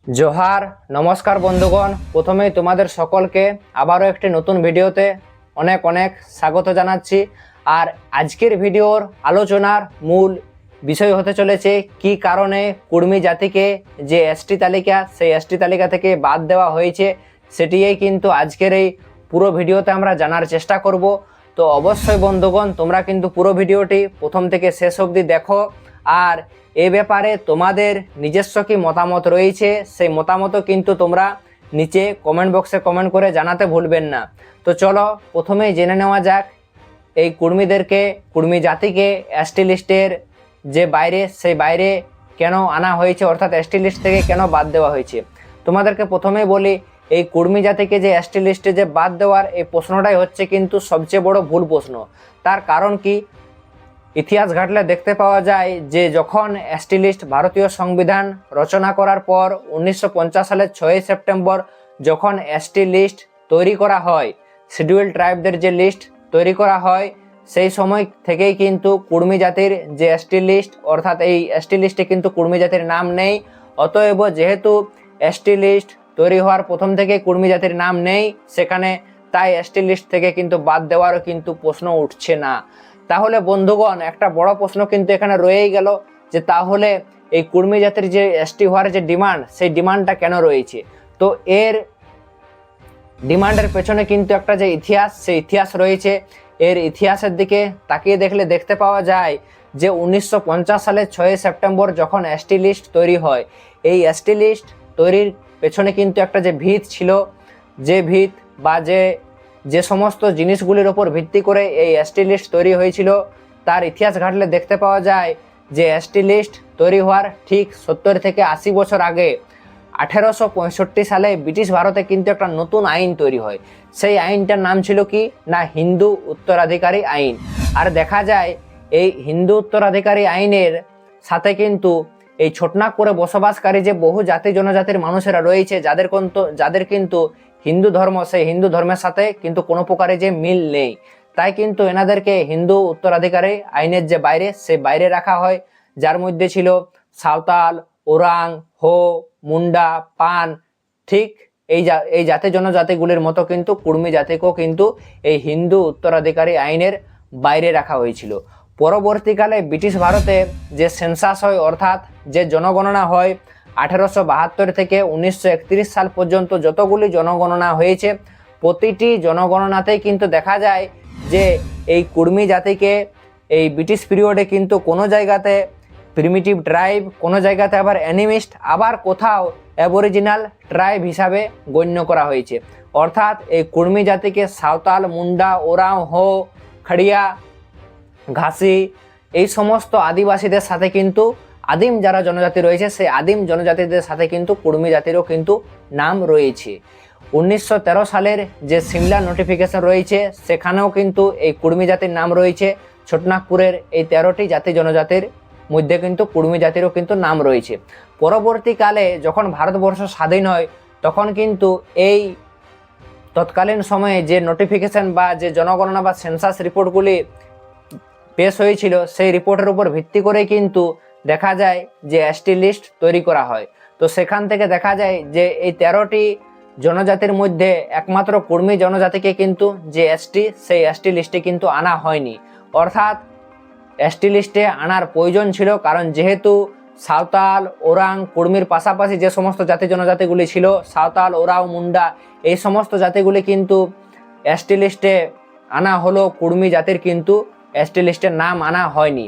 জোহার নমস্কার বন্ধুগণ, প্রথমেই তোমাদের সকলকে আবারও একটি নতুন ভিডিওতে অনেক অনেক স্বাগত জানাচ্ছি। আর আজকের ভিডিওর আলোচনার মূল বিষয় হতে চলেছে কি কারণে কুর্মী জাতিকে যে এসটি তালিকা সেই এসটি তালিকা থেকে বাদ দেওয়া হয়েছে, সেটিই কিন্তু আজকের এই পুরো ভিডিওতে আমরা জানার চেষ্টা করব। তো অবশ্যই বন্ধুগণ, তোমরা কিন্তু পুরো ভিডিওটি প্রথম থেকে শেষ অবধি দেখো। আর এ ব্যাপারে তোমাদের নিজস্ব কি মতামত রয়েছে, সেই মতামতও কিন্তু তোমরা নিচে কমেন্ট বক্সে কমেন্ট করে জানাতে ভুলবেন না। তো চলো প্রথমেই জেনে নেওয়া যাক এই কুর্মী জাতিকে এসটি লিস্টের যে বাইরে, সেই বাইরে কেন আনা হয়েছে, অর্থাৎ এসটি লিস্ট থেকে কেন বাদ দেওয়া হয়েছে। তোমাদেরকে প্রথমেই বলি, এই কুর্মী জাতিকে যে এসটি লিস্টে যে বাদ দেওয়ার এই প্রশ্নটাই হচ্ছে কিন্তু সবচেয়ে বড় ভুল প্রশ্ন। তার কারণ কি, ইতিহাস ঘাটলে দেখতে পাওয়া যায় যে যখন এসটি লিস্ট ভারতীয় সংবিধান রচনা করার পর 1950 সালের 6 সেপ্টেম্বর যখন এসটি লিস্ট তৈরি করা হয়, শিডিউল ট্রাইবদের যে লিস্ট তৈরি করা হয়, সেই সময় থেকেই কিন্তু কুর্মী জাতির যে এসটি লিস্ট, অর্থাৎ এই এসটি লিস্টে কিন্তু কুর্মী জাতির নাম নেই। অতএব যেহেতু এসটি লিস্ট তৈরি হওয়ার প্রথম থেকে কুর্মী জাতির নাম নেই সেখানে, তাই এসটি লিস্ট থেকে কিন্তু বাদ দেওয়ারও কিন্তু প্রশ্ন উঠছে না। তাহলে বন্ধুগণ, একটা বড় প্রশ্ন কিন্তু এখানে রয়েই গেল যে তাহলে এই কুর্মী জাতির যে এসটি হওয়ার যে ডিমান্ড, সেই ডিমান্ডটা কেন রয়েছে। তো এর ডিমান্ডের পেছনে কিন্তু একটা যে ইতিহাস, সেই ইতিহাস রয়েছে। এর ইতিহাসের দিকে তাকিয়ে দেখলে দেখতে পাওয়া যায় যে 1950 সালের 6 সেপ্টেম্বর যখন এসটি লিস্ট তৈরি হয়, এই এসটি লিস্ট তৈরির পেছনে কিন্তু একটা যে ভিত ছিল, যে ভিত বা যে সমস্ত জিনিসগুলির ওপর ভিত্তি করে এই এসটি লিস্ট তৈরি হয়েছিল, তার ইতিহাস ঘাটলে দেখতে পাওয়া যায় যে এসটি লিস্ট তৈরি হওয়ার ঠিক 70 থেকে 80 বছর আগে 1865 সালে ব্রিটিশ ভারতে কিন্তু একটা নতুন আইন তৈরি হয়। সেই আইনটার নাম ছিল কি না, হিন্দু উত্তরাধিকারী আইন। আর দেখা যায় এই হিন্দু উত্তরাধিকারী আইনের সাথে কিন্তু এই ছোটনাগপুরে বসবাসকারী যে বহু জাতি জনজাতির মানুষেরা রয়েছে, যাদের কিন্তু হিন্দু ধর্ম, সেই হিন্দু ধর্মের সাথে কিন্তু কোনো প্রকারে যে মিল নেই, তাই কিন্তু এনাদেরকে হিন্দু উত্তরাধিকারী আইনের যে বাইরে, সে বাইরে রাখা হয়। যার মধ্যে ছিল সাঁওতাল, ওরাং, হো, মুন্ডা, পান। ঠিক এই জাতি জনজাতিগুলির মতো কিন্তু কুর্মী জাতিকেও কিন্তু এই হিন্দু উত্তরাধিকারী আইনের বাইরে রাখা হয়েছিল। পরবর্তীকালে ব্রিটিশ ভারতে যে সেন্সাস হয়, অর্থাৎ যে জনগণনা হয়, 1872 থেকে 1931 সাল পর্যন্ত যতগুলি জনগণনা হয়েছে, প্রতিটি জনগণনাতেই কিন্তু দেখা যায় যে এই কুর্মী জাতিকে এই ব্রিটিশ পিরিয়ডে কিন্তু কোনো জায়গাতে প্রিমিটিভ ট্রাইব, কোনো জায়গাতে আবার অ্যানিমিস্ট, আবার কোথাও অ্যাবরিজিনাল ট্রাইব হিসাবে গণ্য করা হয়েছে। অর্থাৎ এই কুর্মী জাতিকে সাঁওতাল, মুন্ডা, ওরাও, হো, খাড়িয়া, ঘাসি, এই সমস্ত আদিবাসীদের সাথে কিন্তু আদিম যারা জনজাতি রয়েছে, সেই আদিম জনজাতিদের সাথে কিন্তু কুর্মী জাতিরও কিন্তু নাম রয়েছে। 1913 সালের যে সিমলা নোটিফিকেশন রয়েছে, সেখানেও কিন্তু এই কুর্মী জাতির নাম রয়েছে। ছোটনাগপুরের এই 13টি জাতি জনজাতির মধ্যে কিন্তু কুর্মী জাতিরও কিন্তু নাম রয়েছে। পরবর্তীকালে যখন ভারতবর্ষ স্বাধীন হয়, তখন কিন্তু এই তৎকালীন সময়ে যে নোটিফিকেশন বা যে জনগণনা বা সেন্সাস রিপোর্টগুলি পেশ হয়েছিল, সেই রিপোর্টের উপর ভিত্তি করে কিন্তু দেখা যায় যে এসটি লিস্ট তৈরি করা হয়। তো সেখান থেকে দেখা যায় যে এই 13টি জনজাতির মধ্যে একমাত্র কুর্মী জনজাতিকে কিন্তু যে এসটি, সেই এসটি লিস্টে কিন্তু আনা হয়নি। অর্থাৎ এসটি লিস্টে আনার প্রয়োজন ছিল, কারণ যেহেতু সাঁওতাল, ওরাং, কুর্মীর পাশাপাশি যে সমস্ত জাতি জনজাতিগুলি ছিল, সাঁওতাল, ওরাও, মুন্ডা, এই সমস্ত জাতিগুলি কিন্তু এসটি লিস্টে আনা হলো, কুর্মী জাতির কিন্তু এসটি লিস্টের নাম আনা হয়নি।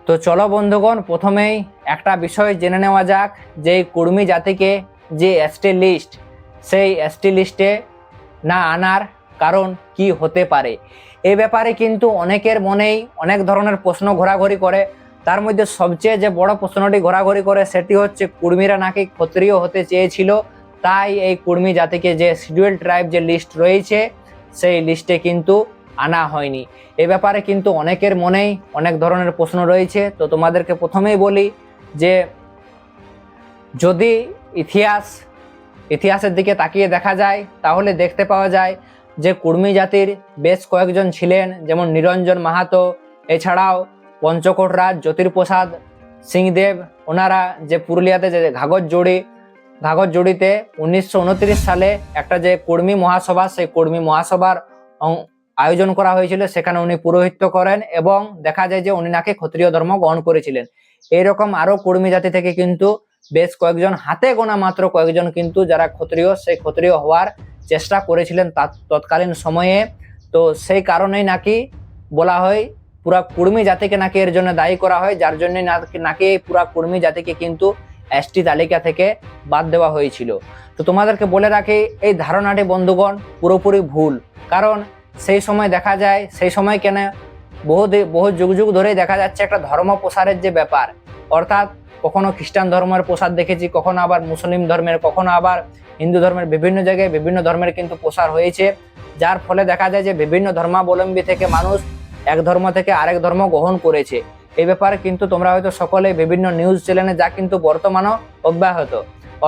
তো চলো বন্ধুগণ, প্রথমেই একটা বিষয় জেনে নেওয়া যাক যে কুর্মী জাতিকে যে এসটি লিস্ট, সেই এসটি লিস্টে না আনার কারণ কি হতে পারে। এ ব্যাপারে কিন্তু অনেকের মনেই অনেক ধরনের প্রশ্ন ঘোরাঘুরি করে। তার মধ্যে সবচেয়ে যে বড় প্রশ্নটি ঘোরাঘুরি করে, সেটি হচ্ছে কুর্মীরা নাকি ক্ষত্রিয় হতে চেয়েছিল, তাই এই কুর্মী জাতিকে যে শিডিউল ট্রাইব যে লিস্ট রয়েছে, সেই লিস্টে কিন্তু আনা হয়নি। এ ব্যাপারে কিন্তু অনেকের মনেই অনেক ধরনের প্রশ্ন রয়েছে। তো তোমাদেরকে প্রথমেই বলি যে যদি ইতিহাসের দিকে তাকিয়ে দেখা যায়, তাহলে দেখতে পাওয়া যায় যে কুর্মী জাতির বেশ কয়েকজন ছিলেন, যেমন নিরঞ্জন মাহাতো, এছাড়াও পঞ্চকোট রাজ, জ্যোতির্প্রসাদ সিংদেব, ওনারা যে পুরুলিয়াতে যে ঘাগর জোড়ি ঘাঘর জুড়িতে 1929 সালে একটা যে কর্মী মহাসভা, সেই কর্মী মহাসভার আয়োজন করা হয়েছিল, সেখানে উনি পুরোহিত্য করেন এবং দেখা যায় যে উনি নাকি ক্ষত্রিয় ধর্ম গ্রহণ করেছিলেন। এইরকম আরো কর্মী জাতি থেকে কিন্তু বেশ কয়েকজন, হাতে গোনা মাত্র কয়েকজন কিন্তু যারা ক্ষত্রিয়, সেই ক্ষত্রিয় হওয়ার চেষ্টা করেছিলেন তৎকালীন সময়ে। তো সেই কারণেই নাকি বলা হয় পুরা কুর্মী জাতিকে নাকি এর জন্য দায়ী করা হয়, যার জন্য নাকি এই পুরা কুর্মী জাতিকে কিন্তু এসটি তালিকা থেকে বাদ দেওয়া হয়েছিল। তো তোমাদেরকে বলে রাখি, এই ধারণাটি বন্ধুগণ পুরোপুরি ভুল। কারণ সেই সময় দেখা যায়, সেই সময় কেন বহু যুগ যুগ ধরেই দেখা যাচ্ছে একটা ধর্ম প্রসারের যে ব্যাপার, অর্থাৎ কখনো খ্রিস্টান ধর্মের প্রসার দেখেছি, কখনো আবার মুসলিম ধর্মের, কখনো আবার হিন্দু ধর্মের, বিভিন্ন জায়গায় বিভিন্ন ধর্মের কিন্তু প্রসার হয়েছে। যার ফলে দেখা যায় যে বিভিন্ন ধর্মাবলম্বী থেকে মানুষ এক ধর্ম থেকে আরেক ধর্ম গ্রহণ করেছে। এই ব্যাপারে কিন্তু তোমরা হয়তো সকলে বিভিন্ন নিউজ চ্যানেলে যা কিন্তু বর্তমানও অব্যাহত।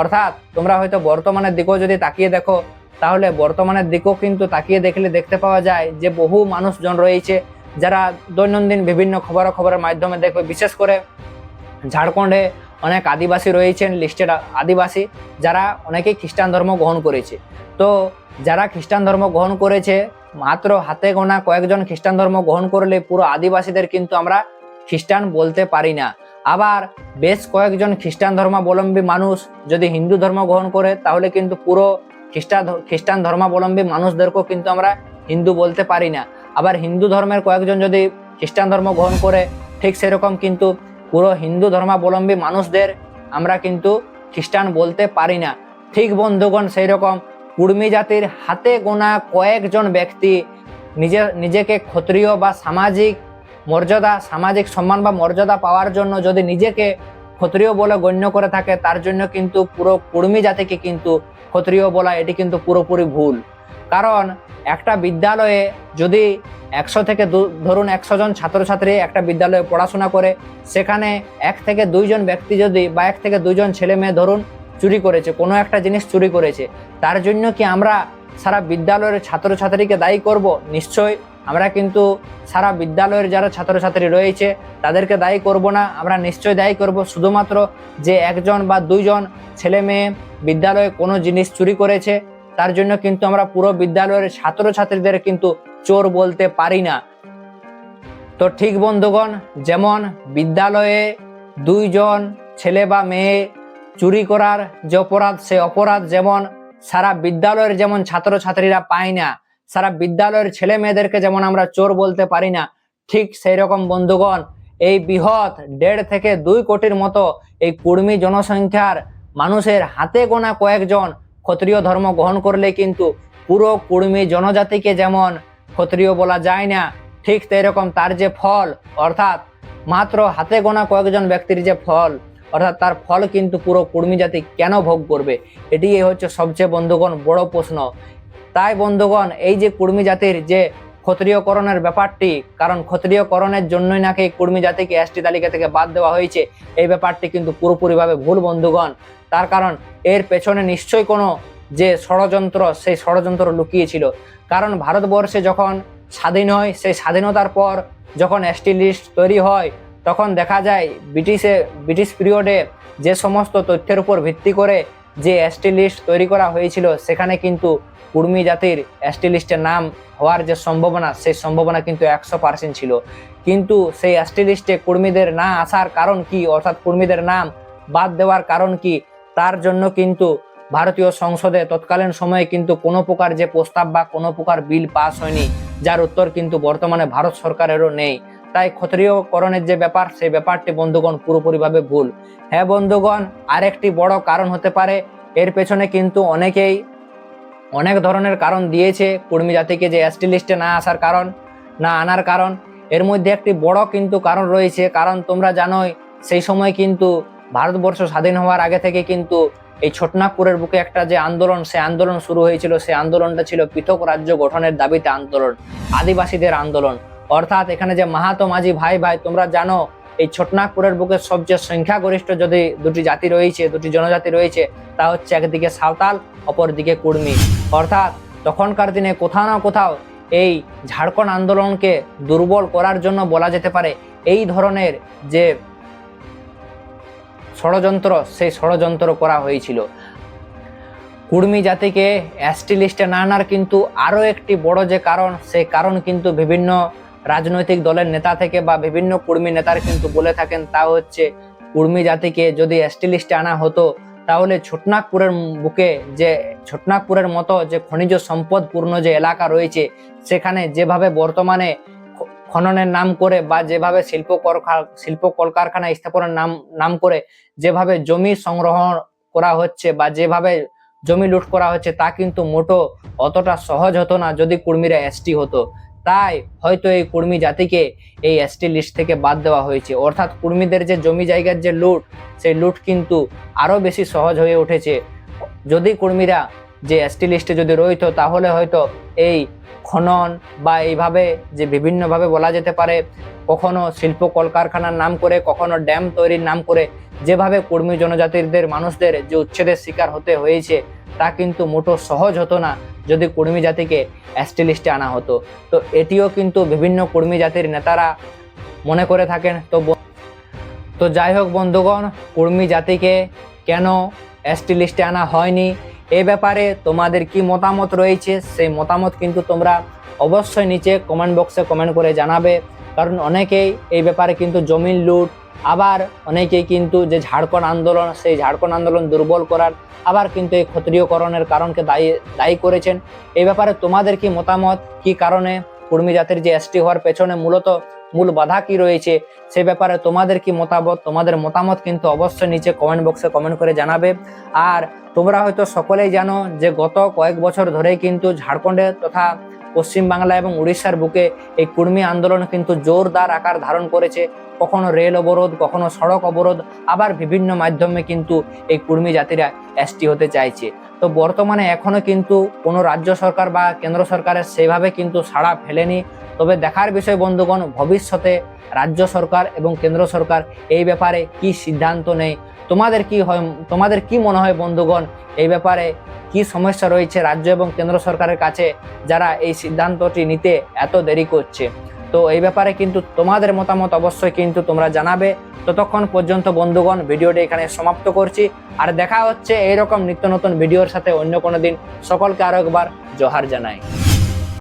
অর্থাৎ তোমরা হয়তো বর্তমানের দিকেও যদি তাকিয়ে দেখো, তাহলে বর্তমানের দিকেও কিন্তু তাকিয়ে দেখলে দেখতে পাওয়া যায় যে বহু মানুষজন রয়েছে যারা দৈনন্দিন বিভিন্ন খবরের মাধ্যমে দেখবে, বিশেষ করে ঝাড়খণ্ডে অনেক আদিবাসী রয়েছেন, লিস্টেড আদিবাসী, যারা অনেকেই খ্রিস্টান ধর্ম গ্রহণ করেছে। তো যারা খ্রিস্টান ধর্ম গ্রহণ করেছে, মাত্র হাতে গোনা কয়েকজন খ্রিস্টান ধর্ম গ্রহণ করলে পুরো আদিবাসীদের কিন্তু আমরা খ্রিস্টান বলতে পারি না। আবার বেশ কয়েকজন খ্রিস্টান ধর্মাবলম্বী মানুষ যদি হিন্দু ধর্ম গ্রহণ করে, তাহলে কিন্তু পুরো খ্রিস্টান ধর্মাবলম্বী মানুষদেরকেও কিন্তু আমরা হিন্দু বলতে পারি না। আবার হিন্দু ধর্মের কয়েকজন যদি খ্রিস্টান ধর্ম গ্রহণ করে, ঠিক সেরকম কিন্তু পুরো হিন্দু ধর্মাবলম্বী মানুষদের আমরা কিন্তু খ্রিস্টান বলতে পারি না। ঠিক বন্ধুগণ, সেই রকম কুর্মী জাতির হাতে গোনা কয়েকজন ব্যক্তি নিজেকে ক্ষত্রিয় বা সামাজিক মর্যাদা, সামাজিক সম্মান বা মর্যাদা পাওয়ার জন্য যদি নিজেকে ক্ষত্রিয় বলে গণ্য করে থাকে, তার জন্য কিন্তু পুরো কুর্মী জাতিকে কিন্তু ক্ষত্রিয় বলা, এটি কিন্তু পুরোপুরি ভুল। কারণ একটা বিদ্যালয়ে যদি 100 থেকে ধরুন 100 জন ছাত্রছাত্রী একটা বিদ্যালয়ে পড়াশোনা করে, সেখানে 1 থেকে 2 জন ব্যক্তি যদি বা 1 থেকে 2 জন ছেলে মেয়ে ধরুন চুরি করেছে, কোনো একটা জিনিস চুরি করেছে, তার জন্য কি আমরা সারা বিদ্যালয়ের ছাত্রছাত্রীকে দায়ী করব? নিশ্চয়ই আমরা কিন্তু সারা বিদ্যালয়ের যারা ছাত্রছাত্রী রয়েছে তাদেরকে দায়ী করব না, আমরা নিশ্চয়ই দায়ী করব শুধুমাত্র যে 1 জন বা 2 জন ছেলে মেয়ে বিদ্যালয়ে কোনো জিনিস চুরি করেছে, তার জন্য কিন্তু আমরা পুরো বিদ্যালয়ের ছাত্রছাত্রীদের কিন্তু চোর বলতে পারি না। তো ঠিক বন্ধুগণ, যেমন বিদ্যালয়ে 2 জন ছেলে বা মেয়ে চুরি করার যে অপরাধ, সে অপরাধ যেমন সারা বিদ্যালয়ের যেমন ছাত্রছাত্রীরা পায় না, সারা বিদ্যালয়ের ছেলে মেয়েদেরকে যেমন আমরা চোর বলতে পারি না, ঠিক সেই রকম বন্ধুগণ এই বৃহৎ 1.5 থেকে 2 কোটির মতো এই কুর্মী জনসংখ্যার মানুষের হাতে গোনা কয়েকজন ক্ষত্রিয় ধর্ম গ্রহণ করলে কিন্তু পুরো কুর্মী জনজাতিকে যেমন ক্ষত্রিয় বলা যায় না, ঠিক সেই রকম তার যে ফল, অর্থাৎ মাত্র হাতে গোনা কয়েকজন ব্যক্তির যে ফল, অর্থাৎ তার ফল কিন্তু পুরো কুর্মী জাতি কেন ভোগ করবে? এটি হচ্ছে সবচেয়ে বন্ধুগণ বড় প্রশ্ন। তাই বন্ধুগণ, এই যে কুর্মী জাতির যে ক্ষত্রিয়করণের ব্যাপারটি, কারণ ক্ষত্রিয়করণের জন্যই নাকি কুর্মী জাতিকে এসটি তালিকা থেকে বাদ দেওয়া হয়েছে, এই ব্যাপারটি কিন্তু পুরোপুরিভাবে ভুল বন্ধুগণ। তার কারণ এর পেছনে নিশ্চয়ই কোনো যে ষড়যন্ত্র, সেই ষড়যন্ত্র লুকিয়েছিল। কারণ ভারতবর্ষে যখন স্বাধীন হয়, সেই স্বাধীনতার পর যখন এসটি লিস্ট তৈরি হয়, তখন দেখা যায় ব্রিটিশ পিরিয়ডে যে সমস্ত তথ্যের উপর ভিত্তি করে যে এসটি লিস্ট তৈরি করা হয়েছিল, সেখানে কিন্তু কুর্মী জাতির এসটি লিস্টে নাম হওয়ার যে সম্ভাবনা, সেই সম্ভাবনা কিন্তু 100% ছিল। কিন্তু সেই এসটি লিস্টে কুর্মীদের না আসার কারণ কি, অর্থাৎ কুর্মীদের নাম বাদ দেওয়ার কারণ কি, তার জন্য কিন্তু ভারতীয় সংসদে তৎকালীন সময়ে কিন্তু কোনো প্রকার যে প্রস্তাব বা কোনো প্রকার বিল পাস হয়নি, যার উত্তর কিন্তু বর্তমানে ভারত সরকারেরও নেই। তাই ক্ষত্রিয়করণের যে ব্যাপার, সেই ব্যাপারটি বন্ধুগণ পুরোপুরিভাবে ভুল। হ্যাঁ বন্ধুগণ, আরেকটি বড় কারণ হতে পারে, এর পেছনে কিন্তু অনেকেই অনেক ধরনের কারণ দিয়েছে কুর্মী জাতিকে যে এসটি লিস্টে না আনার কারণ। এর মধ্যে একটি বড় কিন্তু কারণ রয়েছে, কারণ তোমরা জানোই সেই সময় কিন্তু ভারতবর্ষ স্বাধীন হওয়ার আগে থেকে কিন্তু এই ছোটনাগপুরের বুকে একটা যে আন্দোলন, সে আন্দোলন শুরু হয়েছিল। সেই আন্দোলনটা ছিল পৃথক রাজ্য গঠনের দাবিতে আন্দোলন, আদিবাসীদের আন্দোলন। অর্থাৎ এখানে যে মাহাতো মাঝি ভাই তোমরা জানো, এই ছোটনাগপুরের বুকে সবচেয়ে সংখ্যাগরিষ্ঠ যদি দুটি জাতি রয়েছে, দুটি জনজাতি রয়েছে, তা হচ্ছে একদিকে সাঁওতাল, অপরদিকে কুর্মী। অর্থাৎ তখনকার দিনে কোথাও না কোথাও এই ঝাড়খণ্ড আন্দোলনকে দুর্বল করার জন্য বলা যেতে পারে এই ধরনের যে ষড়যন্ত্র, সেই ষড়যন্ত্র করা হয়েছিল। কুর্মী জাতিকে এসটি লিস্টে না আনার কিন্তু আরও একটি বড় যে কারণ, সেই কারণ কিন্তু বিভিন্ন রাজনৈতিক দলের নেতা থেকে বা বিভিন্ন কুর্মী নেতার কিন্তু বলে থাকেন, তা হচ্ছে কুর্মী জাতিকে যদি এসটি লিস্টে আনা হতো তাহলে ছোটনাগপুরের বুকে যে ছোটনাগপুরের মতো যে খনিজ সম্পদপূর্ণ যে এলাকা রয়েছে সেখানে যেভাবে বর্তমানে খননের নাম করে বা যেভাবে শিল্প কলকারখানা স্থাপনের নাম করে যেভাবে জমি সংগ্রহ করা হচ্ছে বা যেভাবে জমি লুট করা হচ্ছে তা কিন্তু মোটো অতটা সহজ হতো না যদি কুর্মীরা এসটি হতো। তাই হয়তো এই কুর্মী জাতিকে এই এসটি লিস্ট থেকে বাদ দেওয়া হয়েছে, অর্থাৎ কুর্মীদের যে জমি জায়গার যে লুট, সেই লুট কিন্তু আরো বেশি সহজ হয়ে উঠেছে। যদি কুর্মীরা যে এসটি লিস্টে যদি রইতো তাহলে হয়তো এই খনন বা এইভাবে যে বিভিন্নভাবে বলা যেতে পারে কখনো শিল্প কলকারখানার নাম করে কখনো ড্যাম তৈরির নাম করে যেভাবে কুর্মী জনজাতিদের মানুষদের যে উচ্ছেদের শিকার হতে হয়েছে তা কিন্তু মোটো সহজ হতো না যদি কুর্মী জাতিকে এসটি লিস্টে আনা হতো। তো এটিও কিন্তু বিভিন্ন কুর্মী জাতির নেতারা মনে করে থাকেন। তো যাই হোক বন্ধুগণ, কুর্মী জাতিকে কেন এসটি লিস্টে আনা হয়নি এ ব্যাপারে তোমাদের কি মতামত রয়েছে, সেই মতামত কিন্তু তোমরা অবশ্যই নিচে কমেন্ট বক্সে কমেন্ট করে জানাবে। কারণ অনেকেই এই ব্যাপারে কিন্তু জমির লুট, আবার অনেকেই কিন্তু যে ঝাড়খণ্ড আন্দোলন, সেই ঝাড়খণ্ড আন্দোলন দুর্বল করার, আবার কিন্তু এই ক্ষত্রিয়করণের কারণকে দায়ী করেছেন। এই ব্যাপারে তোমাদের কি মতামত, কি কারণে কুর্মী জাতির যে এসটি হওয়ার পেছনে মূল বাধা কি রয়েছে সে ব্যাপারে তোমাদের কি মতামত, তোমাদের মতামত কিন্তু অবশ্যই নিচে কমেন্ট বক্সে কমেন্ট করে জানাবে। আর তোমরা হয়তো সকলেই জানো যে গত কয়েক বছর ধরেই কিন্তু ঝাড়খণ্ডে তথা পশ্চিমবাংলা এবং উড়িষ্যার বুকে এই কুর্মী আন্দোলন কিন্তু জোরদার আকার ধারণ করেছে। কখনো রেল অবরোধ, কখনো সড়ক অবরোধ, আবার বিভিন্ন মাধ্যমে কিন্তু এই কুর্মী জাতিরা এসটি হতে চাইছে। তো বর্তমানে এখনো কিন্তু কোনো রাজ্য সরকার বা কেন্দ্র সরকারের সেভাবে কিন্তু সাড়া ফেলেনি। তবে দেখার বিষয় বন্ধুগণ, ভবিষ্যতে রাজ্য সরকার এবং কেন্দ্র সরকার এই ব্যাপারে কি সিদ্ধান্ত নেয়। তোমাদের কি মনে হয় বন্ধুগণ, এই ব্যাপারে কি সমস্যা রয়েছে রাজ্য এবং কেন্দ্র সরকারের কাছে যারা এই সিদ্ধান্তটি নিতে এত দেরি করছে? তো এই ব্যাপারে কিন্তু তোমাদের মতামত অবশ্যই কিন্তু তোমরা জানাবে। ততক্ষণ পর্যন্ত বন্ধুগণ ভিডিওটি এখানে সমাপ্ত করছি, আর দেখা হচ্ছে এইরকম নিত্য নতুন ভিডিওর সাথে অন্য কোনো দিন। সকলকে আরো একবার জোহার জানাই।